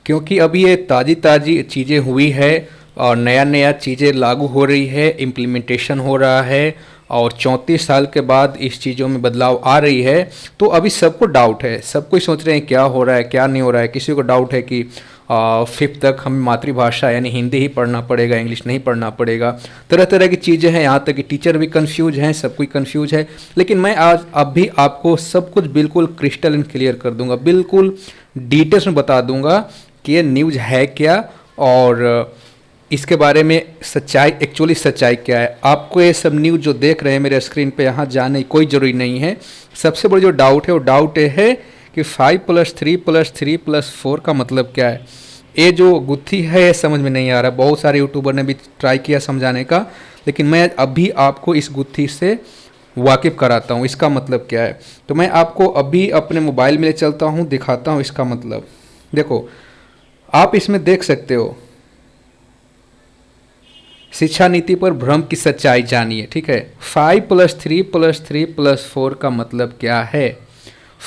क्योंकि अभी ये ताज़ी ताज़ी चीज़ें हुई है और नया नया चीज़ें लागू हो रही है, इम्प्लीमेंटेशन हो रहा है और 34 साल के बाद इस चीज़ों में बदलाव आ रही है। तो अभी सबको डाउट है, सब कोई सोच रहे हैं क्या हो रहा है क्या नहीं हो रहा है। किसी को डाउट है कि फिफ्थ तक हमें मातृभाषा यानी हिंदी ही पढ़ना पड़ेगा, इंग्लिश नहीं पढ़ना पड़ेगा। तरह तरह की चीज़ें हैं, यहाँ तक कि टीचर भी कंफ्यूज हैं, सब कोई कंफ्यूज है। लेकिन मैं आज अभी आपको सब कुछ बिल्कुल क्रिस्टल एंड क्लियर कर दूंगा, बिल्कुल डिटेल्स में बता दूंगा कि ये न्यूज़ है क्या और इसके बारे में सच्चाई, एक्चुअली सच्चाई क्या है। आपको ये सब न्यूज़ जो देख रहे हैं मेरे स्क्रीन पे, यहाँ जाने की कोई ज़रूरी नहीं है। सबसे बड़ी जो डाउट है वो डाउट ये है कि 5+3+3+4 का मतलब क्या है। ये जो गुत्थी है ये समझ में नहीं आ रहा। बहुत सारे यूट्यूबर ने भी ट्राई किया समझाने का, लेकिन मैं अभी आपको इस गुत्थी से वाकिफ़ कराता हूँ इसका मतलब क्या है। तो मैं आपको अभी अपने मोबाइल में ले चलता हूँ, दिखाता हूँ इसका मतलब। देखो, आप इसमें देख सकते हो, शिक्षा नीति पर भ्रम की सच्चाई जानिए। ठीक है, 5+3+3+4 का मतलब क्या है।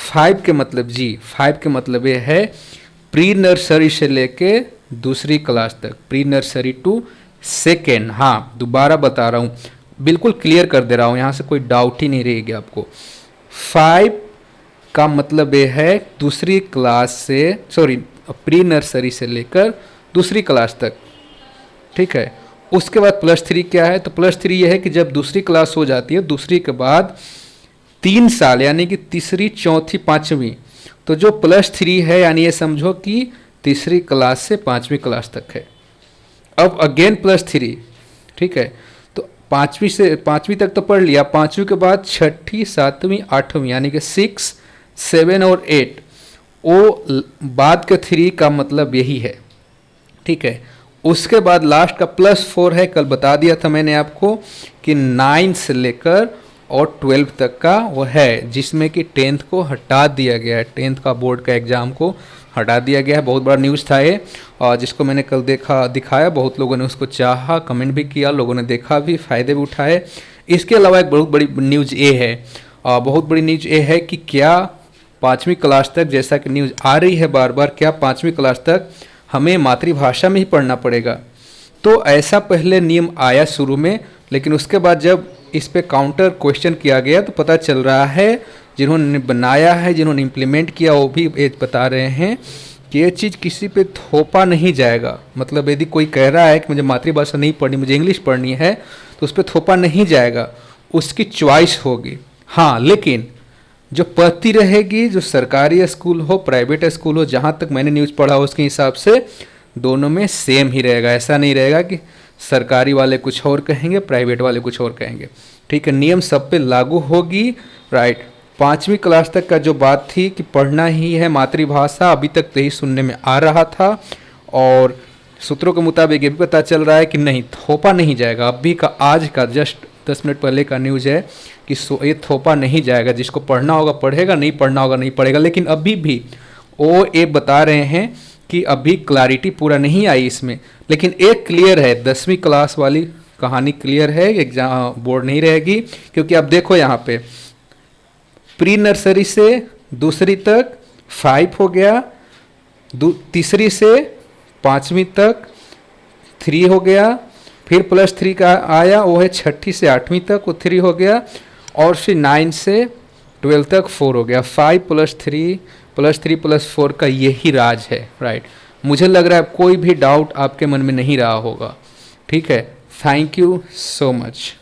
5 के मतलब जी, 5 के मतलब ये है प्री नर्सरी से लेके दूसरी क्लास तक, प्री नर्सरी टू सेकेंड। हाँ, दोबारा बता रहा हूँ, बिल्कुल क्लियर कर दे रहा हूँ, यहाँ से कोई डाउट ही नहीं रहेगी आपको। 5 का मतलब ये है दूसरी क्लास से, सॉरी, प्री नर्सरी से लेकर दूसरी क्लास तक। ठीक है, उसके बाद +3 क्या है, तो +3 ये है कि जब दूसरी क्लास हो जाती है, दूसरी के बाद 3 साल यानी कि तीसरी, चौथी, पाँचवीं, तो जो +3 है यानी ये समझो कि तीसरी क्लास से पाँचवीं क्लास तक है। अब अगेन +3, ठीक है, तो पाँचवीं से पाँचवीं तक तो पढ़ लिया, पाँचवीं के बाद छठी, सातवीं, आठवीं यानी कि 6, 7 और 8, वो बाद के 3 का मतलब यही है। ठीक है, उसके बाद लास्ट का +4 है, कल बता दिया था मैंने आपको कि 9 से लेकर और 12 तक का वो है, जिसमें कि 10th को हटा दिया गया है, 10th का बोर्ड का एग्ज़ाम को हटा दिया गया है। बहुत बड़ा न्यूज़ था ये, और जिसको मैंने कल दिखाया, बहुत लोगों ने उसको चाहा, कमेंट भी किया, लोगों ने देखा भी, फ़ायदे भी उठाए। इसके अलावा एक बहुत बड़ी न्यूज़ ये है, बहुत बड़ी न्यूज़ ये है कि क्या 5वीं क्लास तक, जैसा कि न्यूज़ आ रही है बार बार, क्या 5वीं क्लास तक हमें मातृभाषा में ही पढ़ना पड़ेगा। तो ऐसा पहले नियम आया शुरू में, लेकिन उसके बाद जब इस पे काउंटर क्वेश्चन किया गया तो पता चल रहा है, जिन्होंने बनाया है, जिन्होंने इम्प्लीमेंट किया, वो भी बता रहे हैं कि ये चीज़ किसी पे थोपा नहीं जाएगा। मतलब यदि कोई कह रहा है कि मुझे मातृभाषा नहीं पढ़नी, मुझे इंग्लिश पढ़नी है, तो उस पर थोपा नहीं जाएगा, उसकी चॉइस होगी। हाँ, लेकिन जो पढ़ती रहेगी, जो सरकारी स्कूल हो, प्राइवेट स्कूल हो, जहाँ तक मैंने न्यूज़ पढ़ा उसके हिसाब से दोनों में सेम ही रहेगा। ऐसा नहीं रहेगा कि सरकारी वाले कुछ और कहेंगे, प्राइवेट वाले कुछ और कहेंगे। ठीक है, नियम सब पे लागू होगी। राइट, 5वीं क्लास तक का जो बात थी कि पढ़ना ही है मातृभाषा, अभी तक तो यही सुनने में आ रहा था, और सूत्रों के मुताबिक ये भी पता चल रहा है कि नहीं, थोपा नहीं जाएगा। अभी का, आज का जस्ट 10 मिनट पहले का न्यूज़ है कि ये थोपा नहीं जाएगा। जिसको पढ़ना होगा पढ़ेगा, नहीं पढ़ना होगा नहीं पढ़ेगा। लेकिन अभी भी वो ये बता रहे हैं कि अभी क्लैरिटी पूरा नहीं आई इसमें, लेकिन एक क्लियर है, 10वीं क्लास वाली कहानी क्लियर है, एग्जाम बोर्ड नहीं रहेगी। क्योंकि आप देखो यहाँ पे प्री नर्सरी से दूसरी तक 5 हो गया, तीसरी से 5वीं तक 3 हो गया, फिर +3 का आया, वो है छठी से 8वीं तक, वो 3 हो गया, और फिर 9 से 12 तक 4 हो गया। 5+3+3+4 का यही राज है। राइट, मुझे लग रहा है कोई भी डाउट आपके मन में नहीं रहा होगा। ठीक है, थैंक यू सो मच।